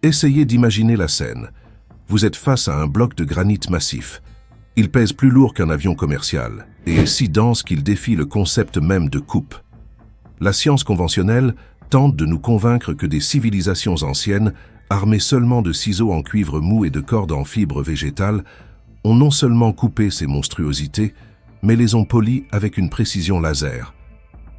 Essayez d'imaginer la scène. Vous êtes face à un bloc de granit massif. Il pèse plus lourd qu'un avion commercial et est si dense qu'il défie le concept même de coupe. La science conventionnelle tente de nous convaincre que des civilisations anciennes, armées seulement de ciseaux en cuivre mou et de cordes en fibres végétales, ont non seulement coupé ces monstruosités, mais les ont polies avec une précision laser.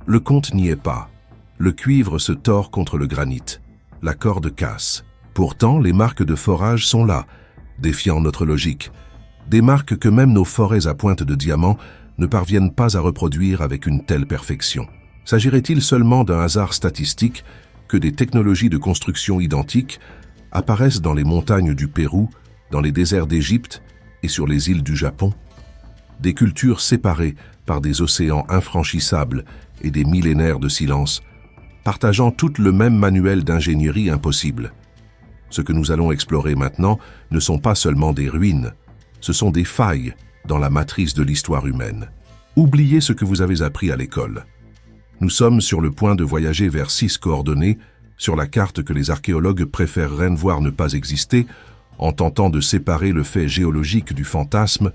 Le compte n'y est pas. Le cuivre se tord contre le granit. La corde casse. Pourtant, les marques de forage sont là, défiant notre logique. Des marques que même nos forêts à pointe de diamant ne parviennent pas à reproduire avec une telle perfection. S'agirait-il seulement d'un hasard statistique que des technologies de construction identiques apparaissent dans les montagnes du Pérou, dans les déserts d'Égypte et sur les îles du Japon? Des cultures séparées par des océans infranchissables et des millénaires de silence, partageant toutes le même manuel d'ingénierie impossible. Ce que nous allons explorer maintenant ne sont pas seulement des ruines, ce sont des failles dans la matrice de l'histoire humaine. Oubliez ce que vous avez appris à l'école. Nous sommes sur le point de voyager vers 6 coordonnées sur la carte que les archéologues préféreraient voir ne pas exister en tentant de séparer le fait géologique du fantasme,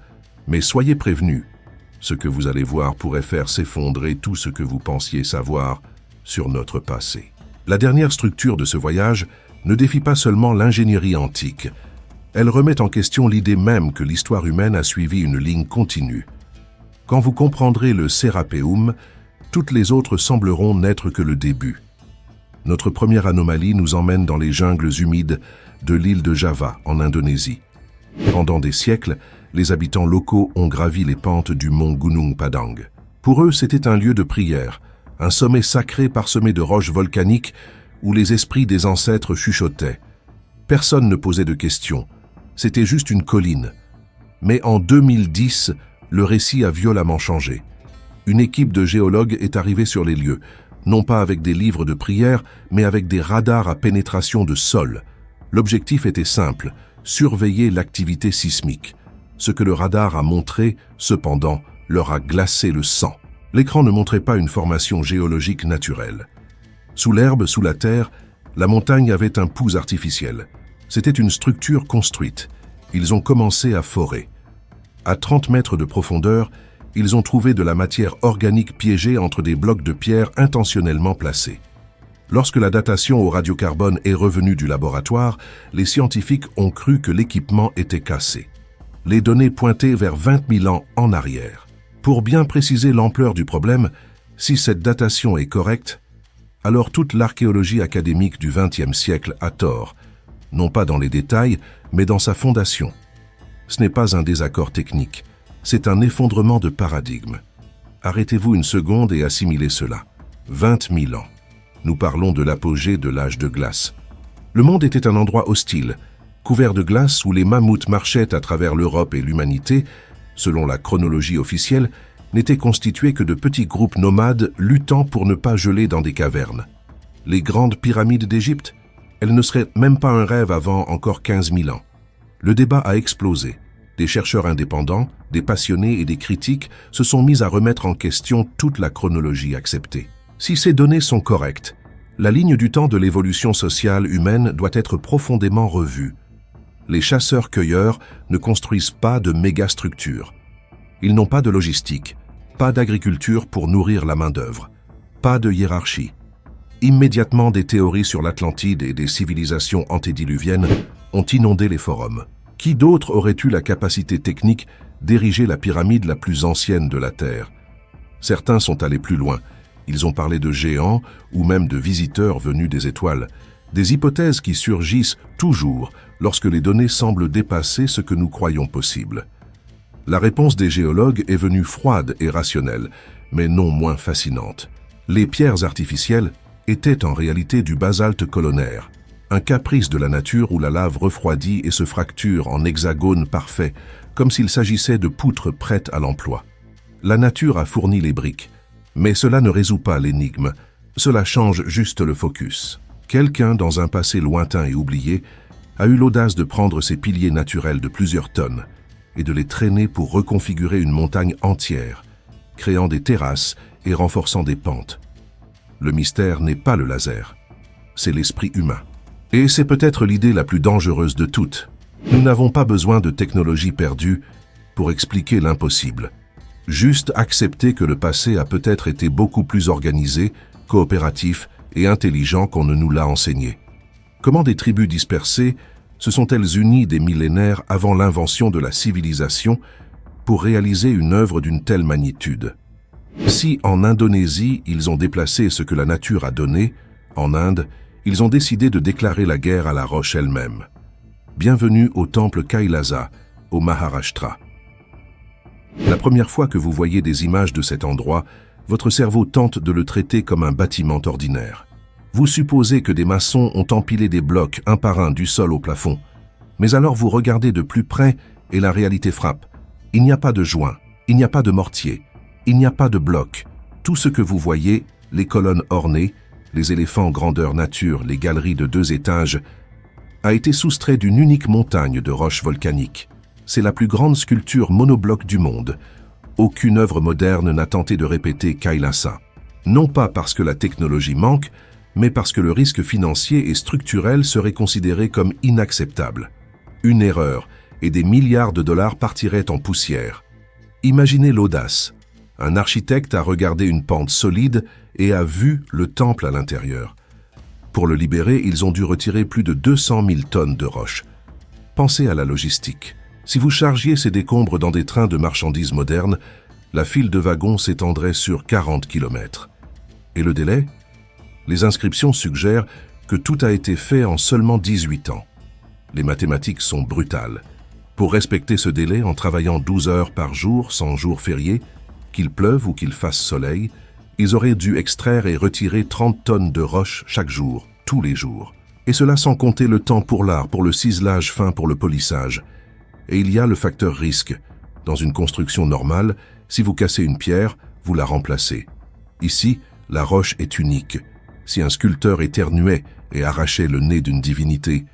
mais soyez prévenus, ce que vous allez voir pourrait faire s'effondrer tout ce que vous pensiez savoir sur notre passé. La dernière structure de ce voyage ne défie pas seulement l'ingénierie antique, elle remet en question l'idée même que l'histoire humaine a suivi une ligne continue. Quand vous comprendrez le Sérapéum, toutes les autres sembleront n'être que le début. Notre première anomalie nous emmène dans les jungles humides de l'île de Java, en Indonésie. Pendant des siècles, les habitants locaux ont gravi les pentes du mont Gunung Padang. Pour eux, c'était un lieu de prière, un sommet sacré parsemé de roches volcaniques où les esprits des ancêtres chuchotaient. Personne ne posait de questions, c'était juste une colline. Mais en 2010, le récit a violemment changé. Une équipe de géologues est arrivée sur les lieux, non pas avec des livres de prière, mais avec des radars à pénétration de sol. L'objectif était simple, surveiller l'activité sismique. Ce que le radar a montré, cependant, leur a glacé le sang. L'écran ne montrait pas une formation géologique naturelle. Sous l'herbe, sous la terre, la montagne avait un pouls artificiel. C'était une structure construite. Ils ont commencé à forer. À 30 mètres de profondeur, ils ont trouvé de la matière organique piégée entre des blocs de pierre intentionnellement placés. Lorsque la datation au radiocarbone est revenue du laboratoire, les scientifiques ont cru que l'équipement était cassé. Les données pointaient vers 20 000 ans en arrière. Pour bien préciser l'ampleur du problème, si cette datation est correcte, alors toute l'archéologie académique du XXe siècle a tort, non pas dans les détails, mais dans sa fondation. Ce n'est pas un désaccord technique, c'est un effondrement de paradigme. Arrêtez-vous une seconde et assimilez cela. 20 000 ans. Nous parlons de l'apogée de l'âge de glace. Le monde était un endroit hostile, couvert de glace où les mammouths marchaient à travers l'Europe et l'humanité, selon la chronologie officielle, n'étaient constitués que de petits groupes nomades luttant pour ne pas geler dans des cavernes. Les grandes pyramides d'Égypte, elles ne seraient même pas un rêve avant encore 15 000 ans. Le débat a explosé. Des chercheurs indépendants, des passionnés et des critiques se sont mis à remettre en question toute la chronologie acceptée. Si ces données sont correctes, la ligne du temps de l'évolution sociale humaine doit être profondément revue. Les chasseurs-cueilleurs ne construisent pas de mégastructures. Ils n'ont pas de logistique, pas d'agriculture pour nourrir la main-d'œuvre, pas de hiérarchie. Immédiatement, des théories sur l'Atlantide et des civilisations antédiluviennes ont inondé les forums. Qui d'autre aurait eu la capacité technique d'ériger la pyramide la plus ancienne de la Terre? Certains sont allés plus loin. Ils ont parlé de géants ou même de visiteurs venus des étoiles. Des hypothèses qui surgissent toujours lorsque les données semblent dépasser ce que nous croyons possible. La réponse des géologues est venue froide et rationnelle, mais non moins fascinante. Les pierres artificielles étaient en réalité du basalte colonnaire, un caprice de la nature où la lave refroidit et se fracture en hexagones parfaits, comme s'il s'agissait de poutres prêtes à l'emploi. La nature a fourni les briques, mais cela ne résout pas l'énigme, cela change juste le focus. Quelqu'un, dans un passé lointain et oublié, a eu l'audace de prendre ces piliers naturels de plusieurs tonnes et de les traîner pour reconfigurer une montagne entière, créant des terrasses et renforçant des pentes. Le mystère n'est pas le laser, c'est l'esprit humain. Et c'est peut-être l'idée la plus dangereuse de toutes. Nous n'avons pas besoin de technologie perdue pour expliquer l'impossible. Juste accepter que le passé a peut-être été beaucoup plus organisé, coopératif et intelligent qu'on ne nous l'a enseigné. Comment des tribus dispersées se sont-elles unies des millénaires avant l'invention de la civilisation pour réaliser une œuvre d'une telle magnitude? Si, en Indonésie, ils ont déplacé ce que la nature a donné, en Inde, ils ont décidé de déclarer la guerre à la roche elle-même. Bienvenue au temple Kailasa, au Maharashtra. La première fois que vous voyez des images de cet endroit, votre cerveau tente de le traiter comme un bâtiment ordinaire. Vous supposez que des maçons ont empilé des blocs un par un du sol au plafond. Mais alors vous regardez de plus près et la réalité frappe. Il n'y a pas de joints, il n'y a pas de mortier, il n'y a pas de blocs. Tout ce que vous voyez, les colonnes ornées, les éléphants grandeur nature, les galeries de 2 étages, a été soustrait d'une unique montagne de roches volcaniques. C'est la plus grande sculpture monobloc du monde. Aucune œuvre moderne n'a tenté de répéter Kailasa. Non pas parce que la technologie manque, mais parce que le risque financier et structurel serait considéré comme inacceptable. Une erreur, et des milliards de dollars partiraient en poussière. Imaginez l'audace. Un architecte a regardé une pente solide et a vu le temple à l'intérieur. Pour le libérer, ils ont dû retirer plus de 200 000 tonnes de roches. Pensez à la logistique. Si vous chargiez ces décombres dans des trains de marchandises modernes, la file de wagons s'étendrait sur 40 km. Et le délai? Les inscriptions suggèrent que tout a été fait en seulement 18 ans. Les mathématiques sont brutales. Pour respecter ce délai en travaillant 12 heures par jour sans jour férié, qu'il pleuve ou qu'il fasse soleil, ils auraient dû extraire et retirer 30 tonnes de roches chaque jour, tous les jours. Et cela sans compter le temps pour l'art, pour le ciselage fin, pour le polissage. Et il y a le facteur risque. Dans une construction normale, si vous cassez une pierre, vous la remplacez. Ici, la roche est unique. Si un sculpteur éternuait et arrachait le nez d'une divinité,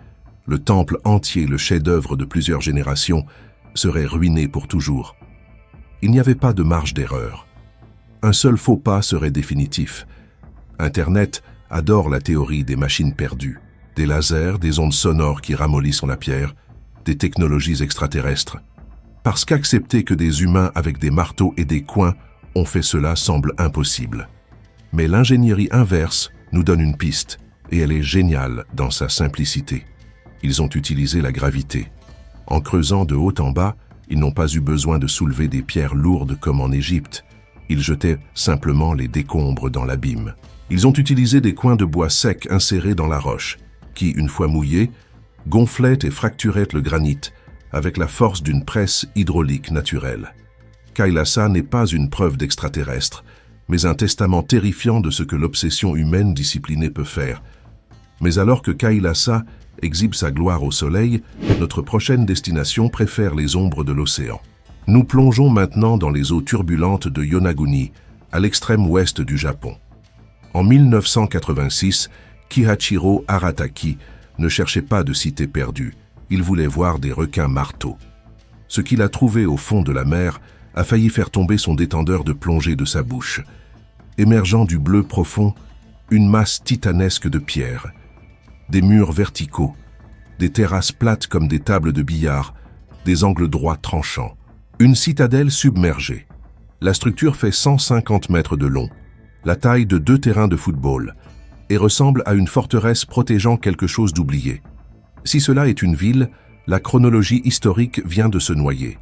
le temple entier, le chef-d'œuvre de plusieurs générations, serait ruiné pour toujours. Il n'y avait pas de marge d'erreur. Un seul faux pas serait définitif. Internet adore la théorie des machines perdues, des lasers, des ondes sonores qui ramollissent la pierre, des technologies extraterrestres. Parce qu'accepter que des humains avec des marteaux et des coins ont fait cela semble impossible. Mais l'ingénierie inverse nous donne une piste, et elle est géniale dans sa simplicité. Ils ont utilisé la gravité. En creusant de haut en bas, ils n'ont pas eu besoin de soulever des pierres lourdes comme en Égypte. Ils jetaient simplement les décombres dans l'abîme. Ils ont utilisé des coins de bois secs insérés dans la roche, qui, une fois mouillés, gonflaient et fracturaient le granit avec la force d'une presse hydraulique naturelle. Kailasa n'est pas une preuve d'extraterrestre, mais un testament terrifiant de ce que l'obsession humaine disciplinée peut faire. Mais alors que Kailasa exhibe sa gloire au soleil, notre prochaine destination préfère les ombres de l'océan. Nous plongeons maintenant dans les eaux turbulentes de Yonaguni, à l'extrême ouest du Japon. En 1986, Kihachiro Arataki ne cherchait pas de cité perdue, il voulait voir des requins marteaux. Ce qu'il a trouvé au fond de la mer a failli faire tomber son détendeur de plongée de sa bouche. Émergeant du bleu profond, une masse titanesque de pierres, des murs verticaux, des terrasses plates comme des tables de billard, des angles droits tranchants. Une citadelle submergée. La structure fait 150 mètres de long, la taille de 2 terrains de football, et ressemble à une forteresse protégeant quelque chose d'oublié. Si cela est une ville, la chronologie historique vient de se noyer.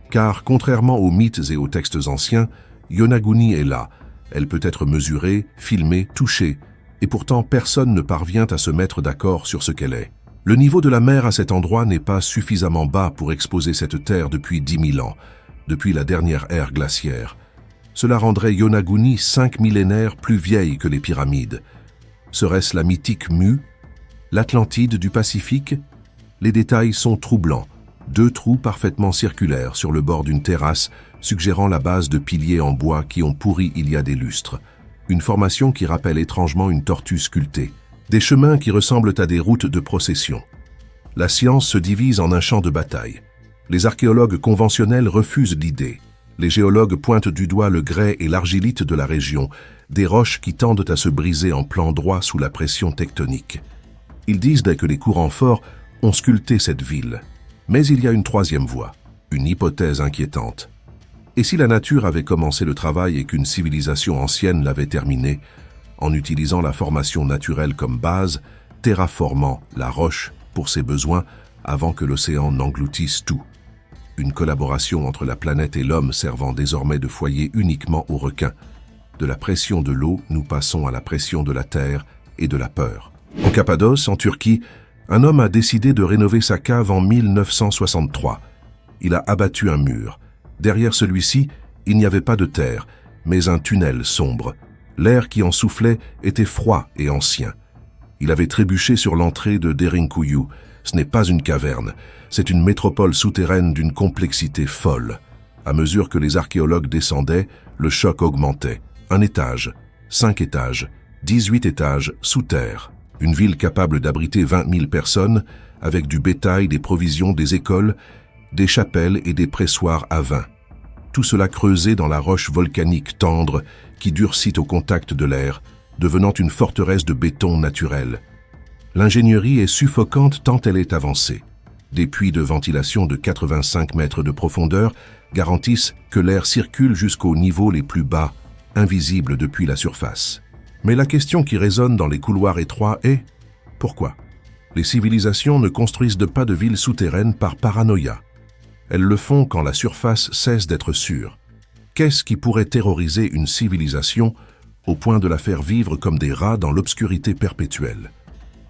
Car, contrairement aux mythes et aux textes anciens, Yonaguni est là. Elle peut être mesurée, filmée, touchée, et pourtant personne ne parvient à se mettre d'accord sur ce qu'elle est. Le niveau de la mer à cet endroit n'est pas suffisamment bas pour exposer cette terre depuis 10 000 ans, depuis la dernière ère glaciaire. Cela rendrait Yonaguni 5 millénaires plus vieille que les pyramides. Serait-ce la mythique Mu, l'Atlantide du Pacifique? Les détails sont troublants. 2 trous parfaitement circulaires sur le bord d'une terrasse, suggérant la base de piliers en bois qui ont pourri il y a des lustres. Une formation qui rappelle étrangement une tortue sculptée. Des chemins qui ressemblent à des routes de procession. La science se divise en un champ de bataille. Les archéologues conventionnels refusent l'idée. Les géologues pointent du doigt le grès et l'argilite de la région, des roches qui tendent à se briser en plan droit sous la pression tectonique. Ils disent que les courants forts ont sculpté cette ville. Mais il y a une troisième voie, une hypothèse inquiétante. Et si la nature avait commencé le travail et qu'une civilisation ancienne l'avait terminé, en utilisant la formation naturelle comme base, terraformant la roche pour ses besoins avant que l'océan n'engloutisse tout. Une collaboration entre la planète et l'homme servant désormais de foyer uniquement aux requins. De la pression de l'eau, nous passons à la pression de la terre et de la peur. En Cappadoce, en Turquie, un homme a décidé de rénover sa cave en 1963. Il a abattu un mur. Derrière celui-ci, il n'y avait pas de terre, mais un tunnel sombre. L'air qui en soufflait était froid et ancien. Il avait trébuché sur l'entrée de Derinkuyu. Ce n'est pas une caverne, c'est une métropole souterraine d'une complexité folle. À mesure que les archéologues descendaient, le choc augmentait. 1 étage, 5 étages, 18 étages sous terre. Une ville capable d'abriter 20 000 personnes, avec du bétail, des provisions, des écoles, des chapelles et des pressoirs à vin. Tout cela creusé dans la roche volcanique tendre qui durcit au contact de l'air, devenant une forteresse de béton naturel. L'ingénierie est suffocante tant elle est avancée. Des puits de ventilation de 85 mètres de profondeur garantissent que l'air circule jusqu'aux niveaux les plus bas, invisibles depuis la surface. Mais la question qui résonne dans les couloirs étroits est « Pourquoi ?» Les civilisations ne construisent pas de villes souterraines par paranoïa. Elles le font quand la surface cesse d'être sûre. Qu'est-ce qui pourrait terroriser une civilisation au point de la faire vivre comme des rats dans l'obscurité perpétuelle?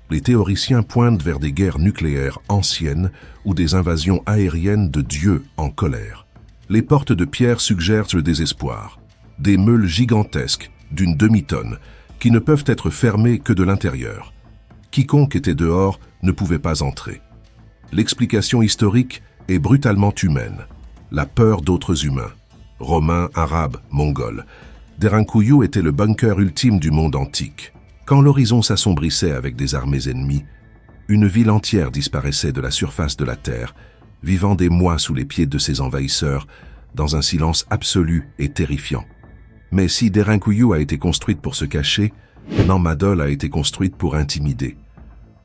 Les théoriciens pointent vers des guerres nucléaires anciennes ou des invasions aériennes de dieux en colère. Les portes de pierre suggèrent le désespoir. Des meules gigantesques, d'une demi-tonne, qui ne peuvent être fermées que de l'intérieur. Quiconque était dehors ne pouvait pas entrer. L'explication historique est brutalement humaine. La peur d'autres humains. Romains, arabes, mongols. Derinkuyu était le bunker ultime du monde antique. Quand l'horizon s'assombrissait avec des armées ennemies, une ville entière disparaissait de la surface de la terre, vivant des mois sous les pieds de ses envahisseurs, dans un silence absolu et terrifiant. Mais si Derinkuyu a été construite pour se cacher, Nan Madol a été construite pour intimider.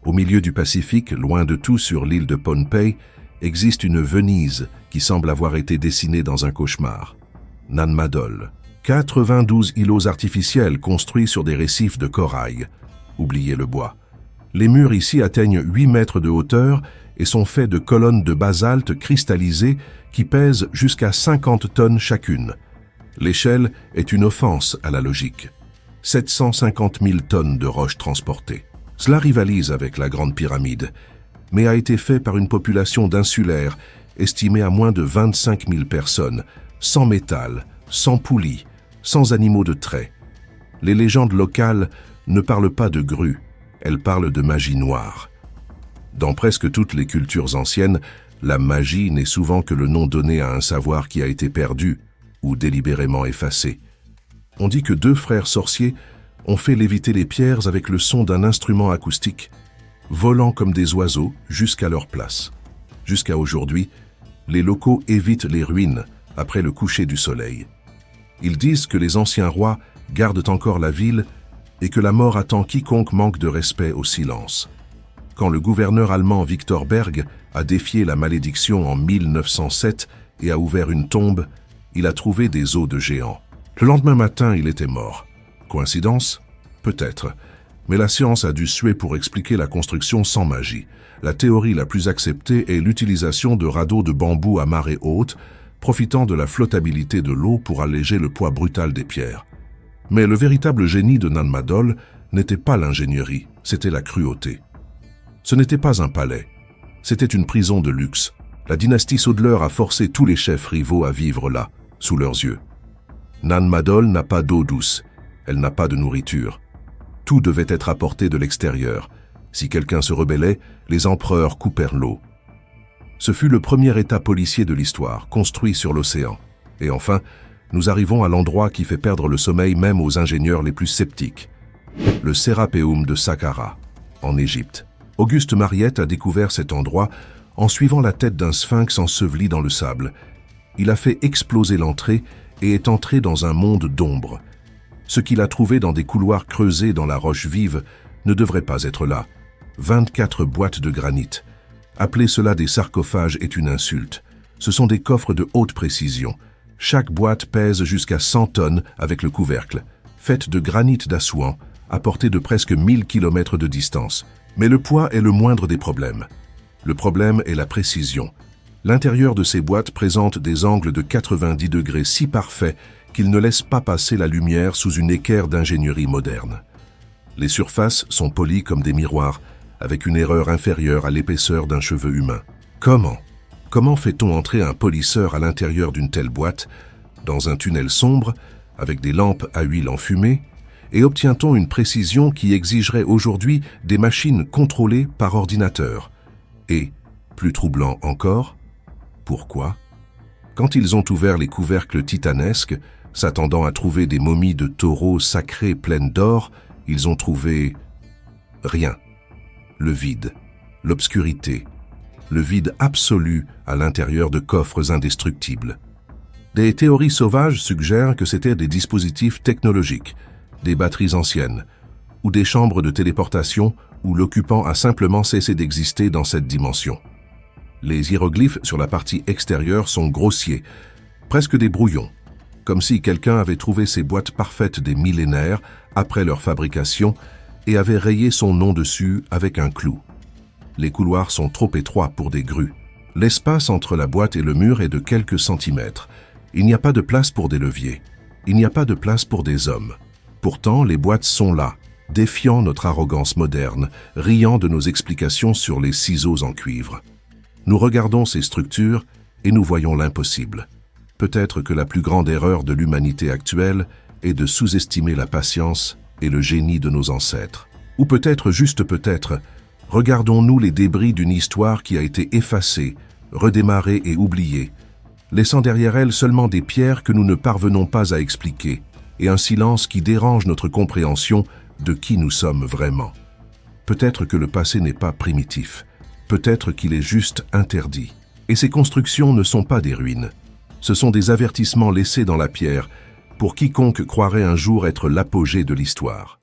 Au milieu du Pacifique, loin de tout sur l'île de Pohnpei, existe une Venise qui semble avoir été dessinée dans un cauchemar. Nan Madol. 92 îlots artificiels construits sur des récifs de corail. Oubliez le bois. Les murs ici atteignent 8 mètres de hauteur et sont faits de colonnes de basalte cristallisées qui pèsent jusqu'à 50 tonnes chacune. L'échelle est une offense à la logique. 750 000 tonnes de roches transportées. Cela rivalise avec la Grande Pyramide, mais a été fait par une population d'insulaires estimée à moins de 25 000 personnes, sans métal, sans poulies, sans animaux de trait. Les légendes locales ne parlent pas de grues, elles parlent de magie noire. Dans presque toutes les cultures anciennes, la magie n'est souvent que le nom donné à un savoir qui a été perdu ou délibérément effacé. On dit que 2 frères sorciers ont fait léviter les pierres avec le son d'un instrument acoustique, volant comme des oiseaux jusqu'à leur place. Jusqu'à aujourd'hui, les locaux évitent les ruines après le coucher du soleil. Ils disent que les anciens rois gardent encore la ville et que la mort attend quiconque manque de respect au silence. Quand le gouverneur allemand Victor Berg a défié la malédiction en 1907 et a ouvert une tombe, il a trouvé des os de géants. Le lendemain matin, il était mort. Coïncidence? Peut-être. Mais la science a dû suer pour expliquer la construction sans magie. La théorie la plus acceptée est l'utilisation de radeaux de bambou à marée haute, profitant de la flottabilité de l'eau pour alléger le poids brutal des pierres. Mais le véritable génie de Nan Madol n'était pas l'ingénierie, c'était la cruauté. Ce n'était pas un palais, c'était une prison de luxe. La dynastie Sodler a forcé tous les chefs rivaux à vivre là, sous leurs yeux. Nan Madol n'a pas d'eau douce, elle n'a pas de nourriture. Tout devait être apporté de l'extérieur. Si quelqu'un se rebellait, les empereurs coupèrent l'eau. Ce fut le premier état policier de l'histoire, construit sur l'océan. Et enfin, nous arrivons à l'endroit qui fait perdre le sommeil même aux ingénieurs les plus sceptiques. Le Sérapéum de Saqqara, en Égypte. Auguste Mariette a découvert cet endroit en suivant la tête d'un sphinx enseveli dans le sable. Il a fait exploser l'entrée et est entré dans un monde d'ombre. Ce qu'il a trouvé dans des couloirs creusés dans la roche vive ne devrait pas être là. 24 boîtes de granit. Appeler cela des sarcophages est une insulte. Ce sont des coffres de haute précision. Chaque boîte pèse jusqu'à 100 tonnes avec le couvercle, faite de granit d'Assouan, à portée de presque 1000 km de distance. Mais le poids est le moindre des problèmes. Le problème est la précision. L'intérieur de ces boîtes présente des angles de 90 degrés si parfaits qu'ils ne laissent pas passer la lumière sous une équerre d'ingénierie moderne. Les surfaces sont polies comme des miroirs, avec une erreur inférieure à l'épaisseur d'un cheveu humain. Comment fait-on entrer un polisseur à l'intérieur d'une telle boîte, dans un tunnel sombre, avec des lampes à huile enfumée, et obtient-on une précision qui exigerait aujourd'hui des machines contrôlées par ordinateur? Et, plus troublant encore, pourquoi? Quand ils ont ouvert les couvercles titanesques, s'attendant à trouver des momies de taureaux sacrés pleines d'or, ils ont trouvé rien. Le vide, l'obscurité, le vide absolu à l'intérieur de coffres indestructibles. Des théories sauvages suggèrent que c'étaient des dispositifs technologiques, des batteries anciennes, ou des chambres de téléportation où l'occupant a simplement cessé d'exister dans cette dimension. Les hiéroglyphes sur la partie extérieure sont grossiers, presque des brouillons, comme si quelqu'un avait trouvé ces boîtes parfaites des millénaires après leur fabrication et avait rayé son nom dessus avec un clou. Les couloirs sont trop étroits pour des grues. L'espace entre la boîte et le mur est de quelques centimètres. Il n'y a pas de place pour des leviers. Il n'y a pas de place pour des hommes. Pourtant, les boîtes sont là, défiant notre arrogance moderne, riant de nos explications sur les ciseaux en cuivre. Nous regardons ces structures et nous voyons l'impossible. Peut-être que la plus grande erreur de l'humanité actuelle est de sous-estimer la patience et le génie de nos ancêtres. Ou peut-être, juste peut-être, regardons-nous les débris d'une histoire qui a été effacée, redémarrée et oubliée, laissant derrière elle seulement des pierres que nous ne parvenons pas à expliquer, et un silence qui dérange notre compréhension de qui nous sommes vraiment. Peut-être que le passé n'est pas primitif, peut-être qu'il est juste interdit. Et ces constructions ne sont pas des ruines. Ce sont des avertissements laissés dans la pierre pour quiconque croirait un jour être l'apogée de l'histoire.